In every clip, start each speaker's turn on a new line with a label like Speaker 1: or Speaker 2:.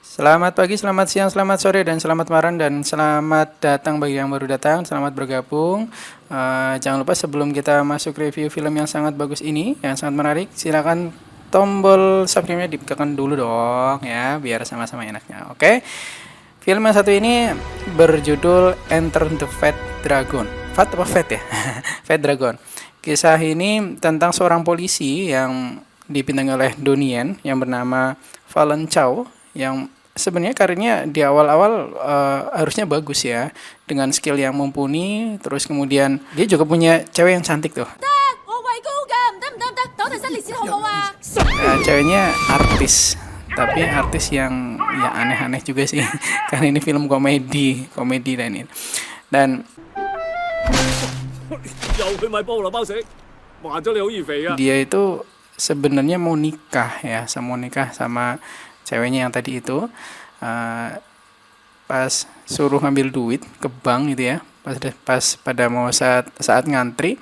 Speaker 1: Selamat pagi, selamat siang, selamat sore, dan selamat malam, dan selamat datang bagi yang baru datang, selamat bergabung. Jangan lupa sebelum kita masuk review film yang sangat bagus ini, yang sangat menarik, silakan tombol subscribe-nya ditekan dulu dong ya, biar sama-sama enaknya. Oke, film yang satu ini berjudul Enter the Fat Dragon. Fat apa Fat ya? Fat Dragon. Kisah ini tentang seorang polisi yang dibintangi oleh Donnie yang bernama Valen Chow, yang sebenarnya karirnya di awal-awal harusnya bagus ya, dengan skill yang mumpuni. Terus kemudian dia juga punya cewek yang cantik tuh. Ceweknya artis, tapi artis yang ya aneh-aneh juga sih karena ini film komedi dan ini. Dan dia itu sebenarnya mau nikah sama ceweknya yang tadi itu. Pas suruh ngambil duit ke bank gitu ya, pas pada mau saat ngantri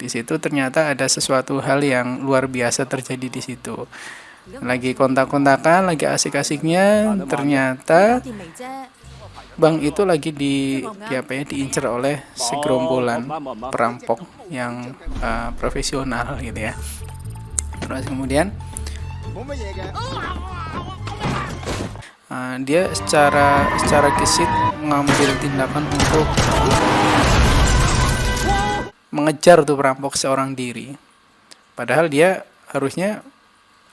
Speaker 1: di situ, ternyata ada sesuatu hal yang luar biasa terjadi di situ. Lagi kontak-kontakan, lagi asik-asiknya, ternyata bank itu lagi diincar oleh segerombolan perampok yang profesional gitu ya. Terus kemudian dia secara gesit mengambil tindakan untuk mengejar tuh perampok seorang diri. Padahal dia harusnya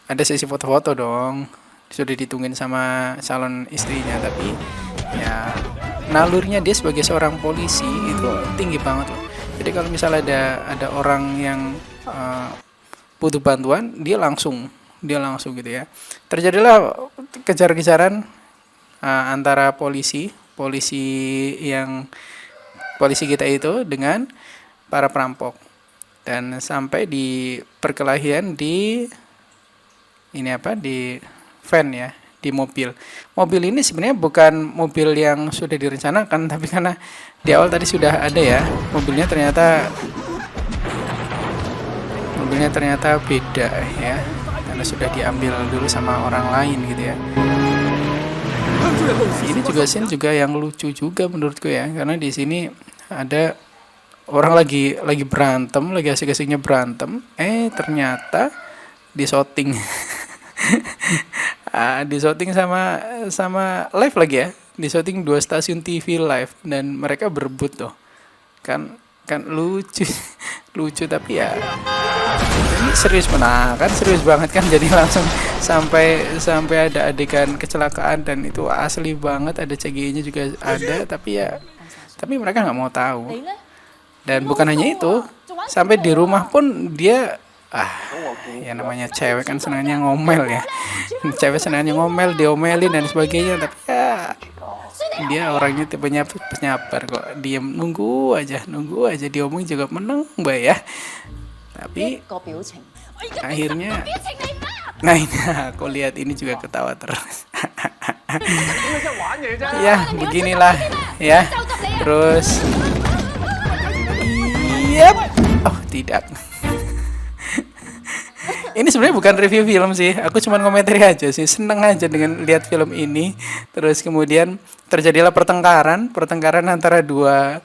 Speaker 1: ada sesi foto-foto dong, sudah ditungguin sama calon istrinya, tapi ya nalurnya dia sebagai seorang polisi itu tinggi banget loh. Jadi kalau misalnya ada orang yang butuh bantuan, dia langsung gitu ya. Terjadilah kejar-kejaran antara polisi kita itu dengan para perampok, dan sampai di perkelahian di van ya, di mobil ini sebenarnya bukan mobil yang sudah direncanakan, tapi karena di awal tadi sudah ada ya, mobilnya ternyata beda ya, karena sudah diambil dulu sama orang lain gitu ya. Ini juga scene juga yang lucu juga menurutku ya, karena di sini ada orang lagi berantem, lagi asik-asiknya berantem, ternyata disoting. Disoting sama live lagi ya, disoting 2 stasiun TV live, dan mereka berebut tuh. Kan lucu lucu, tapi ya ini serius banget kan, jadi langsung sampai ada adegan kecelakaan, dan itu asli banget, ada CGI-nya juga ada, tapi mereka nggak mau tahu. Dan bukan hanya itu, sampai di rumah pun dia ya namanya cewek kan senangnya ngomel ya, diomelin dan sebagainya, tapi ya dia orangnya tipenya penyabar kok, diem nunggu aja diomong juga menang mbak ya. Tapi akhirnya ini aku lihat ini juga ketawa terus. Ya beginilah ya. Terus oh tidak, ini sebenarnya bukan review film sih, aku cuma komentari aja sih, seneng aja dengan lihat film ini. Terus kemudian terjadilah pertengkaran antara dua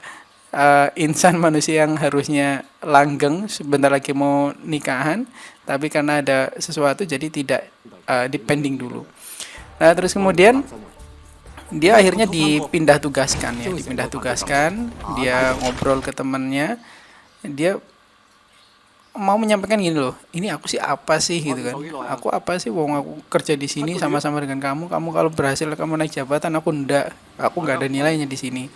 Speaker 1: insan manusia yang harusnya langgeng, sebentar lagi mau nikahan, tapi karena ada sesuatu jadi tidak dipending dulu. Nah terus kemudian dia akhirnya dipindah tugaskan, dia ngobrol ke temannya, dia mau menyampaikan gini loh, ini aku sih apa sih gitu kan, aku apa sih, wong aku kerja di sini sama-sama dengan kamu kalau berhasil kamu naik jabatan, aku nggak ada nilainya di sini.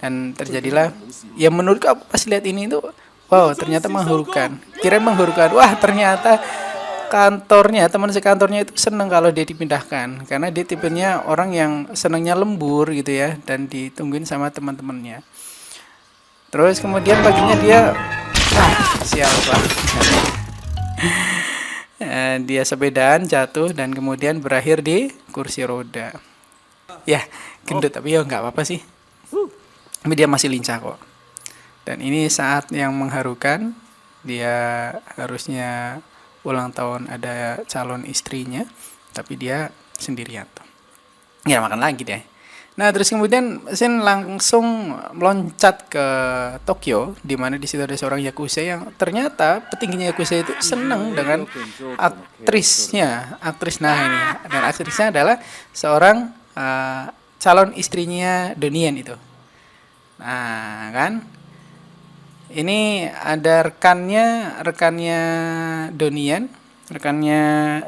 Speaker 1: Dan terjadilah ya, menurutku aku pas lihat ini tuh wow, ternyata mengharukan, wah ternyata teman sekantornya itu seneng kalau dia dipindahkan, karena dia tipenya orang yang senangnya lembur gitu ya, dan ditungguin sama teman-temannya. Terus kemudian paginya dia siapa dia sepedaan jatuh dan kemudian berakhir di kursi roda. Ya gendut, tapi ya nggak apa-apa sih, tapi dia masih lincah kok. Dan ini saat yang mengharukan, dia harusnya ulang tahun, ada calon istrinya, tapi dia sendirian tuh. nggak makan lagi deh. Nah, terus kemudian Shin langsung meloncat ke Tokyo, di mana di situ ada seorang yakuza yang ternyata petingginya yakuza itu seneng dengan aktrisnya. Nah ini, dan aktrisnya adalah seorang calon istrinya Donnie itu. Nah, kan? Ini ada rekannya Donian, rekannya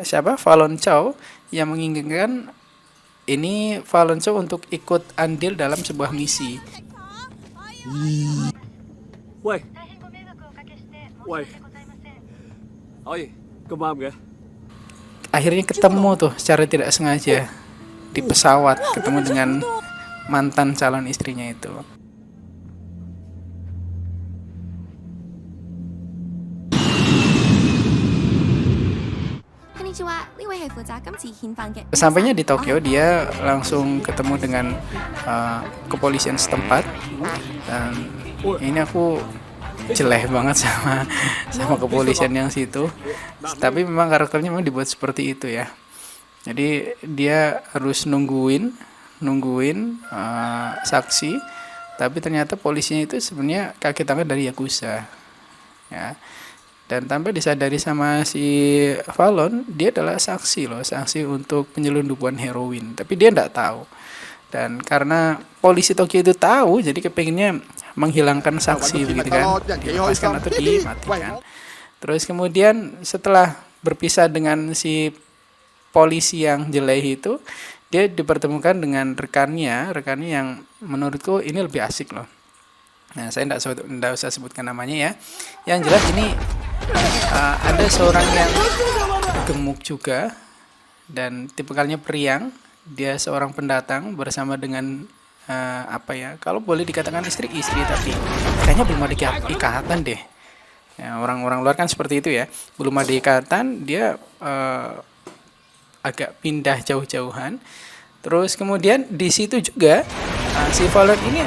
Speaker 1: siapa? Fallon Chow yang menginginkan ini Fallon Chow untuk ikut andil dalam sebuah misi.
Speaker 2: 喂喂，可以咁啱嘅。
Speaker 1: Akhirnya ketemu tuh secara tidak sengaja di pesawat, ketemu dengan mantan calon istrinya itu. Sampainya di Tokyo, dia langsung ketemu dengan kepolisian setempat, dan ini aku jelek banget sama kepolisian yang situ, tapi memang karakternya memang dibuat seperti itu ya. Jadi dia harus nungguin saksi, tapi ternyata polisinya itu sebenarnya kaki tangan dari yakuza ya. Dan tanpa disadari sama si Fallon, dia adalah saksi untuk penyelundupan heroin, tapi dia nggak tahu. Dan karena polisi Tokyo itu tahu, jadi kepengennya menghilangkan saksi begitu kan, dilepaskan atau dimatikan. Terus kemudian setelah berpisah dengan si polisi yang jelek itu, dia dipertemukan dengan rekannya yang menurutku ini lebih asik loh. Nah, saya enggak usah sebutkan namanya ya. Yang jelas ini ada seorang yang gemuk juga dan tipikalnya periang. Dia seorang pendatang bersama dengan kalau boleh dikatakan istri, tapi kayaknya belum ada ikatan deh. Ya, orang-orang luar kan seperti itu ya. Belum ada ikatan, dia agak pindah jauh-jauhan. Terus kemudian di situ juga si Fallon ini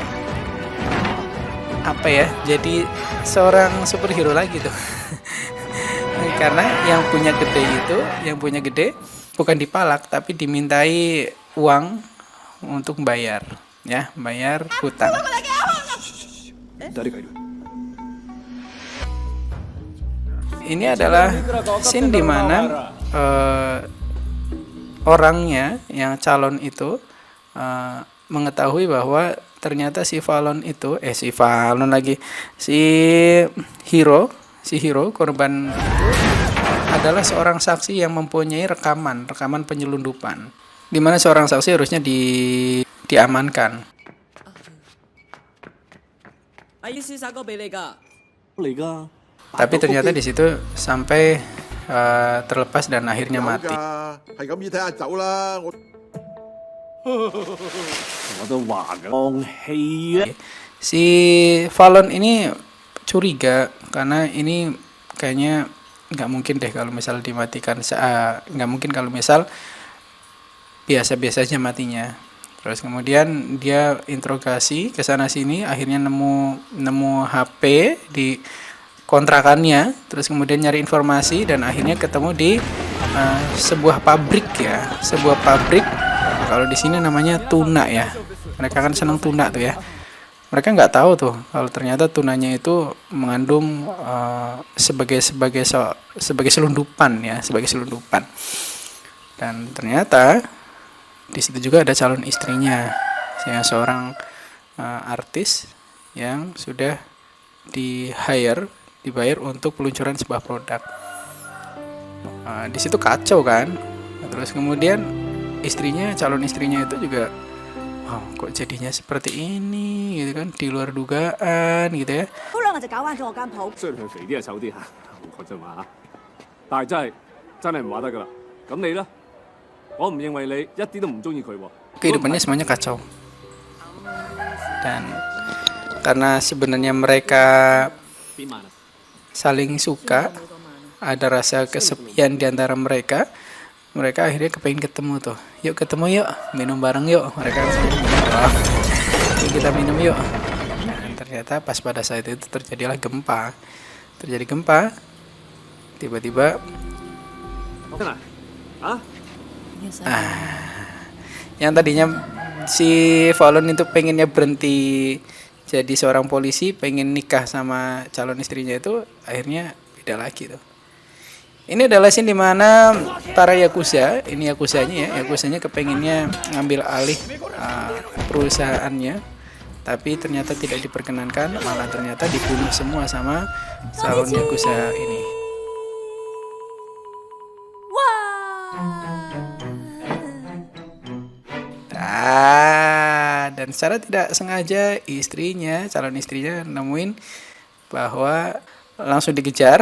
Speaker 1: jadi seorang superhero lagi tuh. Karena yang punya gede bukan dipalak tapi dimintai uang untuk bayar hutang. Ini adalah scene di mana orangnya yang calon itu mengetahui bahwa ternyata si Hiro korban itu adalah seorang saksi yang mempunyai rekaman penyelundupan, di mana seorang saksi harusnya diamankan. Tapi ternyata di situ sampai terlepas dan akhirnya mati. Si Fallon ini curiga karena ini kayaknya nggak mungkin deh kalau misal dimatikan, nggak mungkin kalau misal biasa-biasa aja matinya. Terus kemudian dia interogasi ke sana sini, akhirnya nemu HP di kontrakannya, terus kemudian nyari informasi dan akhirnya ketemu di sebuah pabrik. Kalau di sini namanya tuna ya. Mereka kan senang tuna tuh ya. Mereka nggak tahu tuh kalau ternyata tunanya itu mengandung sebagai selundupan. Dan ternyata di situ juga ada calon istrinya, yang seorang artis yang sudah dibayar untuk peluncuran sebuah produk. Di situ kacau kan. Terus kemudian calon istrinya itu juga, wow, kok jadinya seperti ini gitu kan, di luar dugaan gitu ya. Kehidupannya semuanya kacau. Dan karena sebenarnya mereka saling suka, ada rasa kesepian di antara mereka akhirnya kepengin ketemu tuh. Yuk ketemu yuk, minum bareng yuk. Mereka yuk kita minum yuk. Dan ternyata pas pada saat itu terjadi gempa. Tiba-tiba Yang tadinya si Fallon itu pengennya berhenti jadi seorang polisi, pengen nikah sama calon istrinya, itu akhirnya beda lagi tuh. Ini adalah scene dimana para yakuza, ini yakuzanya kepengennya ngambil alih perusahaannya, tapi ternyata tidak diperkenankan, malah ternyata dibunuh semua sama calon yakuza ini. Dan secara tidak sengaja calon istrinya nemuin bahwa langsung dikejar.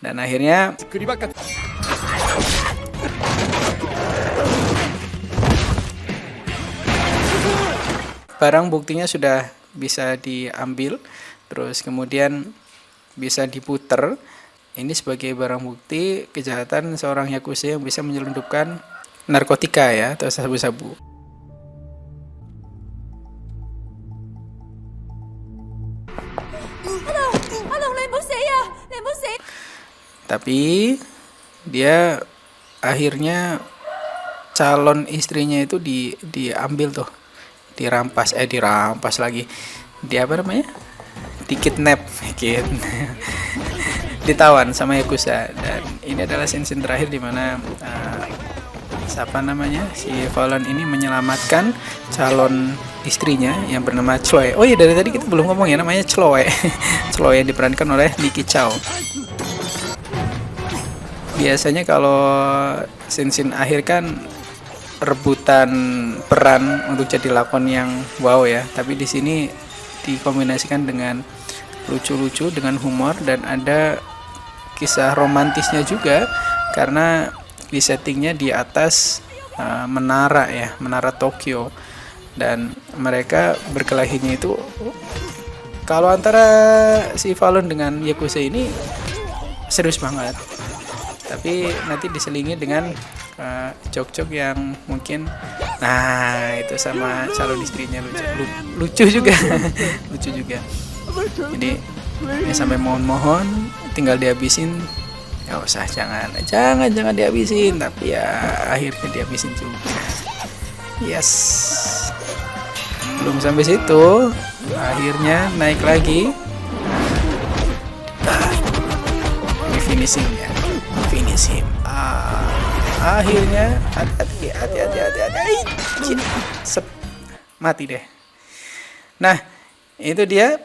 Speaker 1: Dan akhirnya barang buktinya sudah bisa diambil, terus kemudian bisa diputer. Ini sebagai barang bukti kejahatan seorang yakuza yang bisa menyelundupkan narkotika ya, atau sabu-sabu. Tapi dia akhirnya calon istrinya itu diambil tuh, dirampas lagi, dikidnap, ditawan sama yakuza. Dan ini adalah scene terakhir di mana si Fallon ini menyelamatkan calon istrinya yang bernama Chloe. Oh iya, dari tadi kita belum ngomong ya, namanya Chloe. Chloe yang diperankan oleh Nicky Chow. Biasanya kalau scene akhir kan rebutan peran untuk jadi lakon yang wow ya, tapi di sini dikombinasikan dengan lucu-lucu, dengan humor, dan ada kisah romantisnya juga karena di settingnya di atas menara Tokyo, dan mereka berkelahinya itu, kalau antara si Fallon dengan yakuza ini serius banget, tapi nanti diselingi dengan jok-jok yang mungkin, itu sama calon istrinya lucu juga. Lucu juga. Jadi ya sampai mohon tinggal dihabisin, nggak usah, jangan dihabisin, tapi ya akhirnya dihabisin juga. Yes, belum sampai situ, akhirnya naik lagi. Ini finishing. Akhirnya hati-hati, mati deh. Nah, itu dia.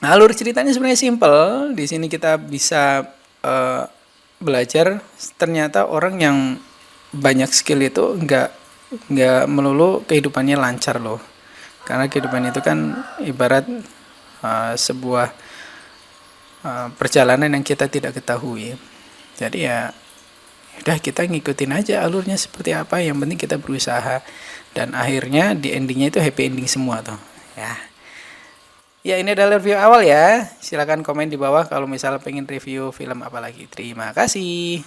Speaker 1: Alur ceritanya sebenarnya simple. Di sini kita bisa belajar ternyata orang yang banyak skill itu nggak melulu kehidupannya lancar loh. Karena kehidupan itu kan ibarat sebuah perjalanan yang kita tidak ketahui. Jadi ya udah, kita ngikutin aja alurnya seperti apa, yang penting kita berusaha, dan akhirnya di endingnya itu happy ending semua tuh ya. Ini adalah review awal ya, silakan komen di bawah kalau misalnya pengen review film apa lagi. Terima kasih.